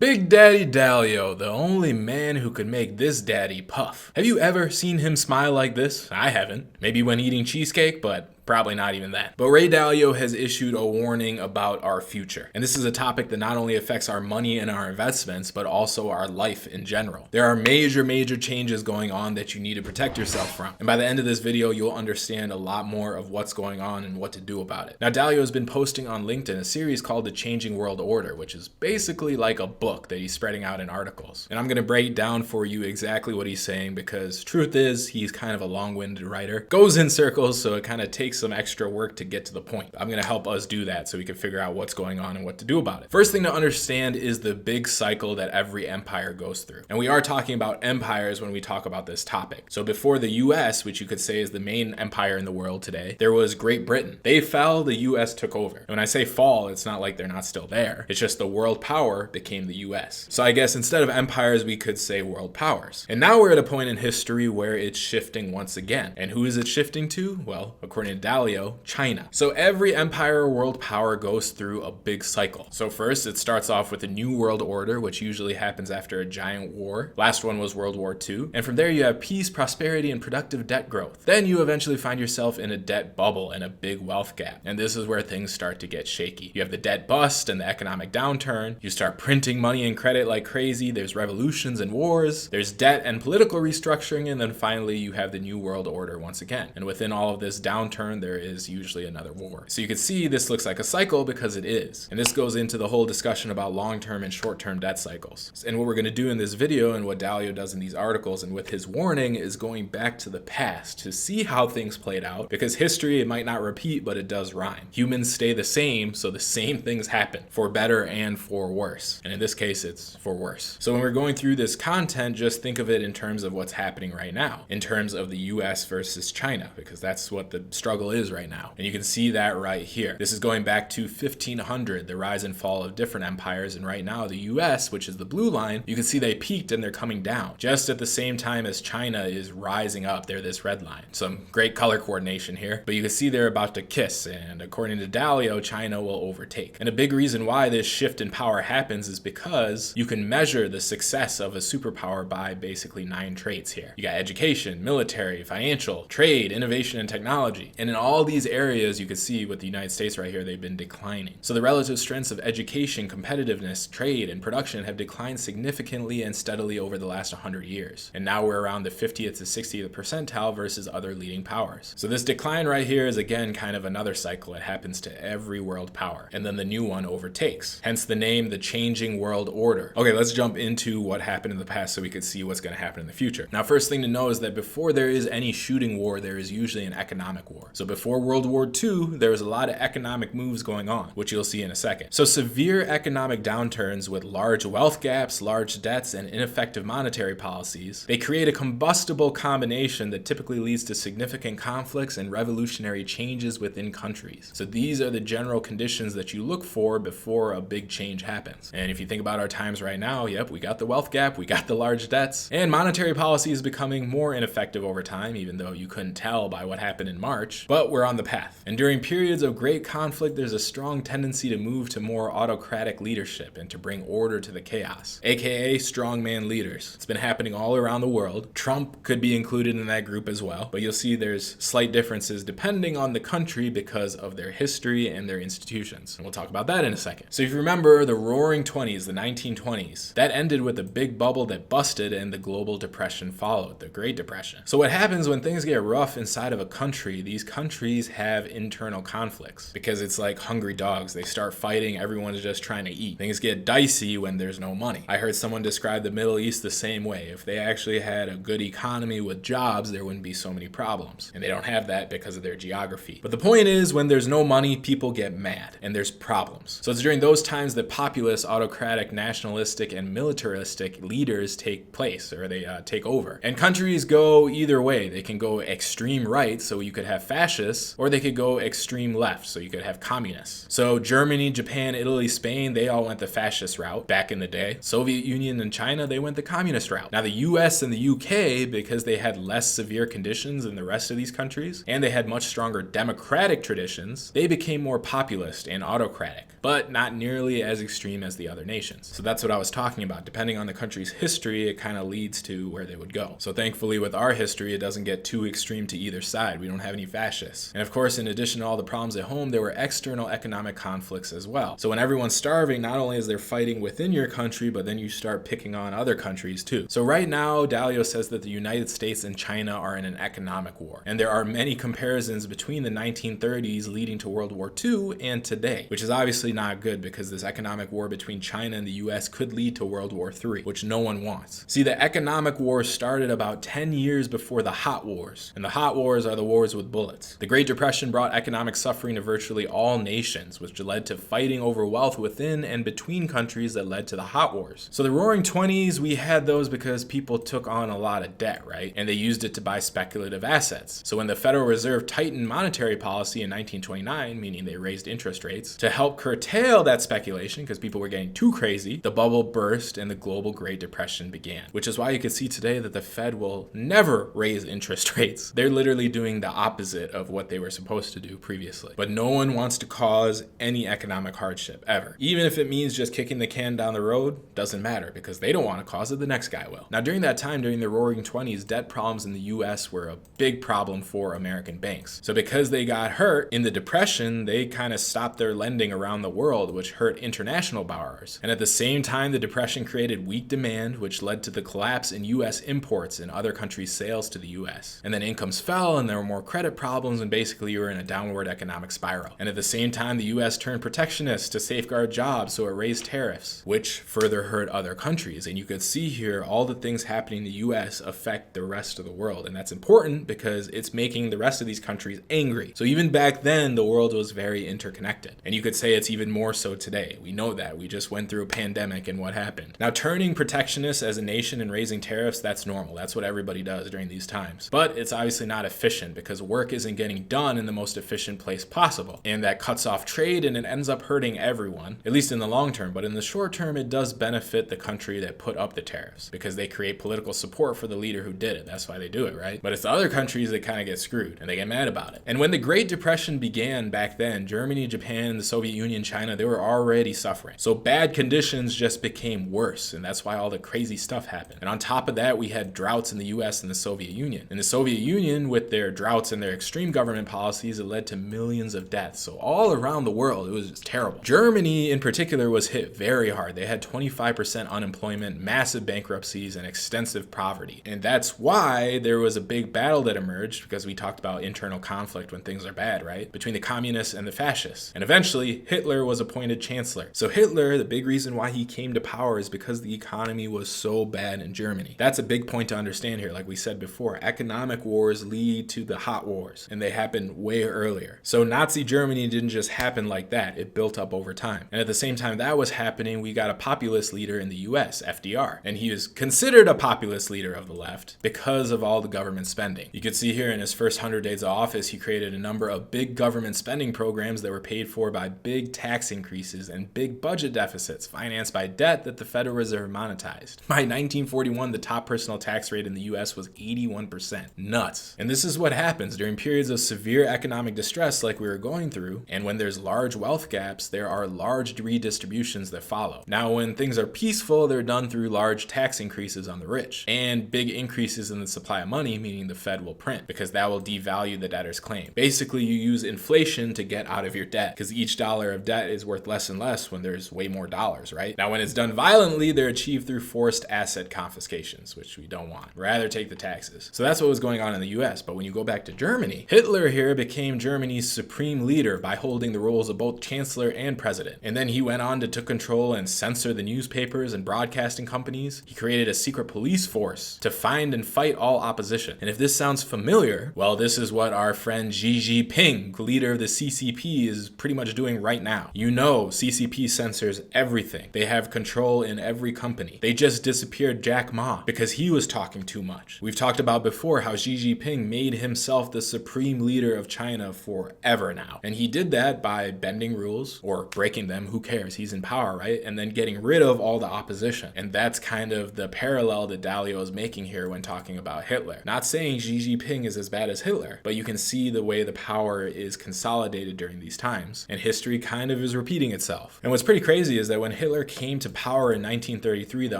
Big Daddy Dalio, the only man who could make this daddy puff. Have you ever seen him smile like this? I haven't. Maybe when eating cheesecake, but probably not even that. But Ray Dalio has issued a warning about our future. And this is a topic that not only affects our money and our investments, but also our life in general. There are major changes going on that you need to protect yourself from. And by the end of this video, you'll understand a lot more of what's going on and what to do about it. Now, Dalio has been posting on LinkedIn a series called The Changing World Order, which is basically like a book that he's spreading out in articles. And I'm going to break down for you exactly what he's saying, because truth is, he's kind of a long-winded writer. Goes in circles, so it kind of takes some extra work to get to the point. I'm going to help us do that so we can figure out what's going on and what to do about it. First thing to understand is the big cycle that every empire goes through. And we are talking about empires when we talk about this topic. So before the US, which you could say is the main empire in the world today, there was Great Britain. They fell, the US took over. And when I say fall, it's not like they're not still there. It's just the world power became the US. So I guess instead of empires, we could say world powers. And now we're at a point in history where it's shifting once again. And who is it shifting to? Well, according to Dalio, China. So every empire or world power goes through a big cycle. So first, it starts off with a new world order, which usually happens after a giant war. Last one was World War II. And from there, you have peace, prosperity, and productive debt growth. Then you eventually find yourself in a debt bubble and a big wealth gap. And this is where things start to get shaky. You have the debt bust and the economic downturn. You start printing money and credit like crazy. There's revolutions and wars. There's debt and political restructuring. And then finally, you have the new world order once again. And within all of this downturn, there is usually another war. So you can see this looks like a cycle because it is. And this goes into the whole discussion about long-term and short-term debt cycles. And what we're going to do in this video and what Dalio does in these articles and with his warning is going back to the past to see how things played out, because history, it might not repeat, but it does rhyme. Humans stay the same, so the same things happen for better and for worse. And in this case, it's for worse. So when we're going through this content, just think of it in terms of what's happening right now, in terms of the US versus China, because that's what the struggle is right now. And you can see that right here. This is going back to 1500, the rise and fall of different empires. And right now, the US, which is the blue line, you can see they peaked and they're coming down just at the same time as China is rising up. They're this red line. Some great color coordination here, but you can see they're about to kiss. And according to Dalio, China will overtake. And a big reason why this shift in power happens is because you can measure the success of a superpower by basically 9 traits here. You got education, military, financial, trade, innovation, and technology. And in all these areas, you can see with the United States right here, they've been declining. So the relative strengths of education, competitiveness, trade, and production have declined significantly and steadily over the last 100 years. And now we're around the 50th to 60th percentile versus other leading powers. So this decline right here is again kind of another cycle. It happens to every world power. And then the new one overtakes. Hence the name, the changing world order. Okay, let's jump into what happened in the past so we could see what's going to happen in the future. Now, first thing to know is that before there is any shooting war, there is usually an economic war. So before World War II, there was a lot of economic moves going on, which you'll see in a second. So severe economic downturns with large wealth gaps, large debts, and ineffective monetary policies, they create a combustible combination that typically leads to significant conflicts and revolutionary changes within countries. So these are the general conditions that you look for before a big change happens. And if you think about our times right now, yep, we got the wealth gap, we got the large debts, and monetary policy is becoming more ineffective over time, even though you couldn't tell by what happened in March, but we're on the path. And during periods of great conflict, there's a strong tendency to move to more autocratic leadership and to bring order to the chaos, aka strongman leaders. It's been happening all around the world. Trump could be included in that group as well, but you'll see there's slight differences depending on the country because of their history and their institutions. And we'll talk about that in a second. So if you remember the Roaring 20s, the 1920s, that ended with a big bubble that busted and the global depression followed, the Great Depression. So what happens when things get rough inside of a country, these countries have internal conflicts because it's like hungry dogs. They start fighting, everyone's just trying to eat. Things get dicey when there's no money. I heard someone describe the Middle East the same way. If they actually had a good economy with jobs, there wouldn't be so many problems. And they don't have that because of their geography. But the point is, when there's no money, people get mad and there's problems. So it's during those times that populist, autocratic, nationalistic, and militaristic leaders take place, or they take over. And countries go either way. They can go extreme right, so you could have fascism fascists, or they could go extreme left, so you could have communists. So Germany, Japan, Italy, Spain, they all went the fascist route back in the day. Soviet Union and China, they went the communist route. Now the US and the UK, because they had less severe conditions than the rest of these countries, and they had much stronger democratic traditions, they became more populist and autocratic, but not nearly as extreme as the other nations. So that's what I was talking about. Depending on the country's history, it kind of leads to where they would go. So thankfully with our history, it doesn't get too extreme to either side. We don't have any fascists. And of course, in addition to all the problems at home, there were external economic conflicts as well. So when everyone's starving, not only is there fighting within your country, but then you start picking on other countries too. So right now, Dalio says that the United States and China are in an economic war. And there are many comparisons between the 1930s leading to World War II and today, which is obviously not good because this economic war between China and the US could lead to World War III, which no one wants. See, the economic war started about 10 years before the Hot Wars, and the Hot Wars are the wars with bullets. The Great Depression brought economic suffering to virtually all nations, which led to fighting over wealth within and between countries that led to the Hot Wars. So the Roaring 20s, we had those because people took on a lot of debt, right? And they used it to buy speculative assets. So when the Federal Reserve tightened monetary policy in 1929, meaning they raised interest rates, to help curtail that speculation because people were getting too crazy, the bubble burst and the global Great Depression began, which is why you can see today that the Fed will never raise interest rates. They're literally doing the opposite of what they were supposed to do previously. But no one wants to cause any economic hardship ever. Even if it means just kicking the can down the road, doesn't matter because they don't want to cause it, the next guy will. Now during that time, during the Roaring 20s, debt problems in the US were a big problem for American banks. So because they got hurt in the Depression, they kind of stopped their lending around the world, which hurt international borrowers. And at the same time, the Depression created weak demand, which led to the collapse in US imports and other countries' sales to the US. And then incomes fell and there were more credit problems, and basically you were in a downward economic spiral. And at the same time, the US turned protectionist to safeguard jobs, so it raised tariffs, which further hurt other countries. And you could see here all the things happening in the US affect the rest of the world. And that's important because it's making the rest of these countries angry. So even back then, the world was very interconnected. And you could say it's even more so today. We know that. We just went through a pandemic and what happened. Now, turning protectionist as a nation and raising tariffs, that's normal. That's what everybody does during these times. But it's obviously not efficient because work isn't getting done in the most efficient place possible. And that cuts off trade and it ends up hurting everyone, at least in the long term. But in the short term, it does benefit the country that put up the tariffs because they create political support for the leader who did it. That's why they do it, right? But it's the other countries that kind of get screwed and they get mad about it. And when the Great Depression began back then, Germany, Japan, the Soviet Union, China, they were already suffering. So bad conditions just became worse, and that's why all the crazy stuff happened. And on top of that, we had droughts in the US and the Soviet Union. In the Soviet Union, with their droughts and their extreme government policies, it led to millions of deaths. So all around the world, it was just terrible. Germany in particular was hit very hard. They had 25% unemployment, massive bankruptcies, and extensive poverty. And that's why there was a big battle that emerged, because we talked about internal conflict when things are bad, right? Between the communists and the fascists. And eventually, Hitler was appointed chancellor. So Hitler, the big reason why he came to power is because the economy was so bad in Germany. That's a big point to understand here. Like we said before, economic wars lead to the hot wars, and they happened way earlier. So Nazi Germany didn't just happen like that. It built up over time. And at the same time that was happening, we got a populist leader in the US, FDR. And he is considered a populist leader of the left because of all the government spending. You could see here in his first 100 days of office, he created a number of big government spending programs that were paid for by big tax increases and big budget deficits financed by debt that the Federal Reserve monetized. By 1941, the top personal tax rate in the US was 81%. Nuts. And this is what happens during periods of severe economic distress like we were going through, and when there's large wealth gaps, there are large redistributions that follow. Now, when things are peaceful, they're done through large tax increases on the rich and big increases in the supply of money, meaning the Fed will print because that will devalue the debtor's claim. Basically, you use inflation to get out of your debt because each dollar of debt is worth less and less when there's way more dollars, right? Now, when it's done violently, they're achieved through forced asset confiscations, which we don't want. Rather take the taxes. So that's what was going on in the US. But when you go back to Germany, Hitler here became Germany's supreme leader by holding the roles of both chancellor and president. And then he went on to take control and censor the newspapers and broadcasting companies. He created a secret police force to find and fight all opposition. And if this sounds familiar, well, this is what our friend Xi Jinping, leader of the CCP, is pretty much doing right now. You know, CCP censors everything. They have control in every company. They just disappeared Jack Ma because he was talking too much. We've talked about before how Xi Jinping made himself the supreme supreme leader of China forever now. And he did that by bending rules or breaking them. Who cares? He's in power, right? And then getting rid of all the opposition. And that's kind of the parallel that Dalio is making here when talking about Hitler. Not saying Xi Jinping is as bad as Hitler, but you can see the way the power is consolidated during these times. And history kind of is repeating itself. And what's pretty crazy is that when Hitler came to power in 1933, the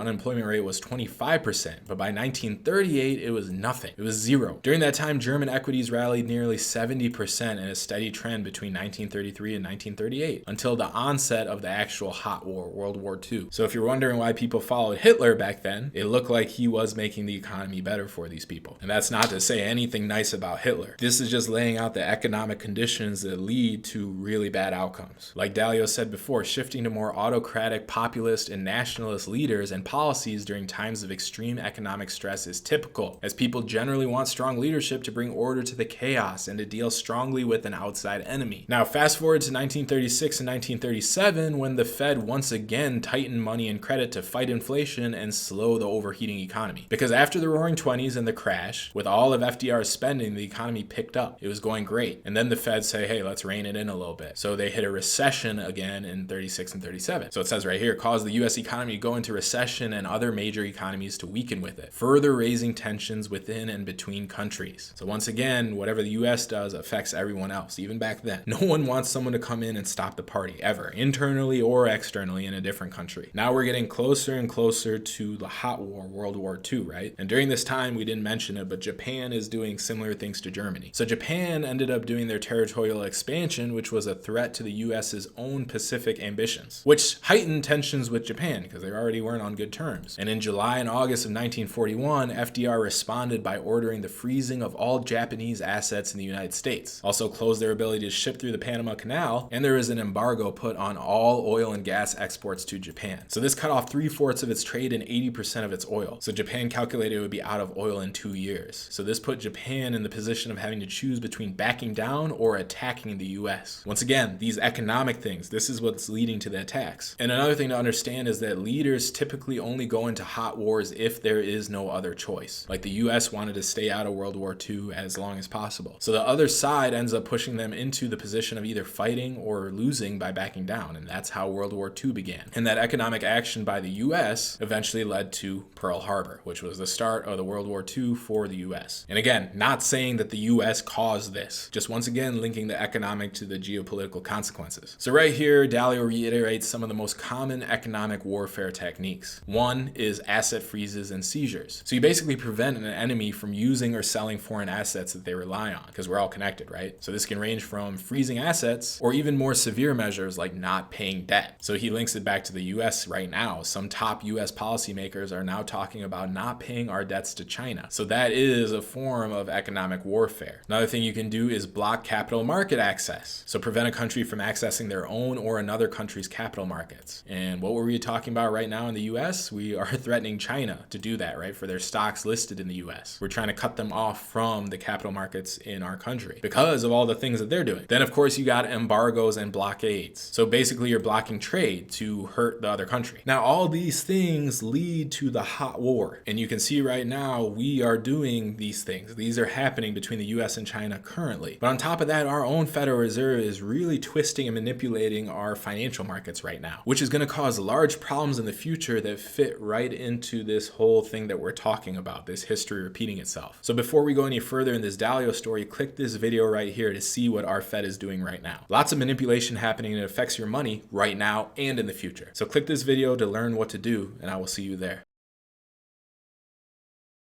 unemployment rate was 25%. But by 1938, it was nothing. It was zero. During that time, German equities rallied nearly 70% in a steady trend between 1933 and 1938 until the onset of the actual hot war, World War II. So if you're wondering why people followed Hitler back then, it looked like he was making the economy better for these people. And that's not to say anything nice about Hitler. This is just laying out the economic conditions that lead to really bad outcomes. Like Dalio said before, shifting to more autocratic, populist, and nationalist leaders and policies during times of extreme economic stress is typical, as people generally want strong leadership to bring order to the chaos and to deal strongly with an outside enemy. Now, fast forward to 1936 and 1937, when the Fed once again tightened money and credit to fight inflation and slow the overheating economy. Because after the Roaring '20s and the crash, with all of FDR's spending, the economy picked up. It was going great. And then the Fed say, hey, let's rein it in a little bit. So they hit a recession again in 36 and 37. So it says right here, caused the US economy to go into recession and other major economies to weaken with it, further raising tensions within and between countries. So once again, whatever the US does affects everyone else, even back then. No one wants someone to come in and stop the party, ever, internally or externally in a different country. Now we're getting closer and closer to the hot war, World War II, right? And during this time, we didn't mention it, but Japan is doing similar things to Germany. So Japan ended up doing their territorial expansion, which was a threat to the US's own Pacific ambitions, which heightened tensions with Japan because they already weren't on good terms. And in July and August of 1941, FDR responded by ordering the freezing of all Japanese assets in the United States, also closed their ability to ship through the Panama Canal, and there is an embargo put on all oil and gas exports to Japan. So this cut off 3/4 of its trade and 80% of its oil. So Japan calculated it would be out of oil in 2 years. So this put Japan in the position of having to choose between backing down or attacking the US. Once again, these economic things, this is what's leading to the attacks. And another thing to understand is that leaders typically only go into hot wars if there is no other choice. Like the US wanted to stay out of World War II as long as possible. So the other side ends up pushing them into the position of either fighting or losing by backing down. And that's how World War II began. And that economic action by the US eventually led to Pearl Harbor, which was the start of the World War II for the US. And again, not saying that the US caused this, just once again linking the economic to the geopolitical consequences. So right here, Dalio reiterates some of the most common economic warfare techniques. One is asset freezes and seizures. So you basically prevent an enemy from using or selling foreign assets that they rely on, because we're all connected, right? So this can range from freezing assets or even more severe measures like not paying debt. So he links it back to the US right now. Some top US policymakers are now talking about not paying our debts to China. So that is a form of economic warfare. Another thing you can do is block capital market access. So prevent a country from accessing their own or another country's capital markets. And what were we talking about right now in the US? We are threatening China to do that, right? For their stocks listed in the US. We're trying to cut them off from the capital markets in our country because of all the things that they're doing. Then of course you got embargoes and blockades. So basically you're blocking trade to hurt the other country. Now all these things lead to the hot war. And you can see right now we are doing these things. These are happening between the US and China currently. But on top of that, our own Federal Reserve is really twisting and manipulating our financial markets right now, which is going to cause large problems in the future that fit right into this whole thing that we're talking about, this history repeating itself. So before we go any further in this Dalio story, click this video right here to see what our Fed is doing right now. Lots of manipulation happening and it affects your money right now and in the future. So click this video to learn what to do, and I will see you there.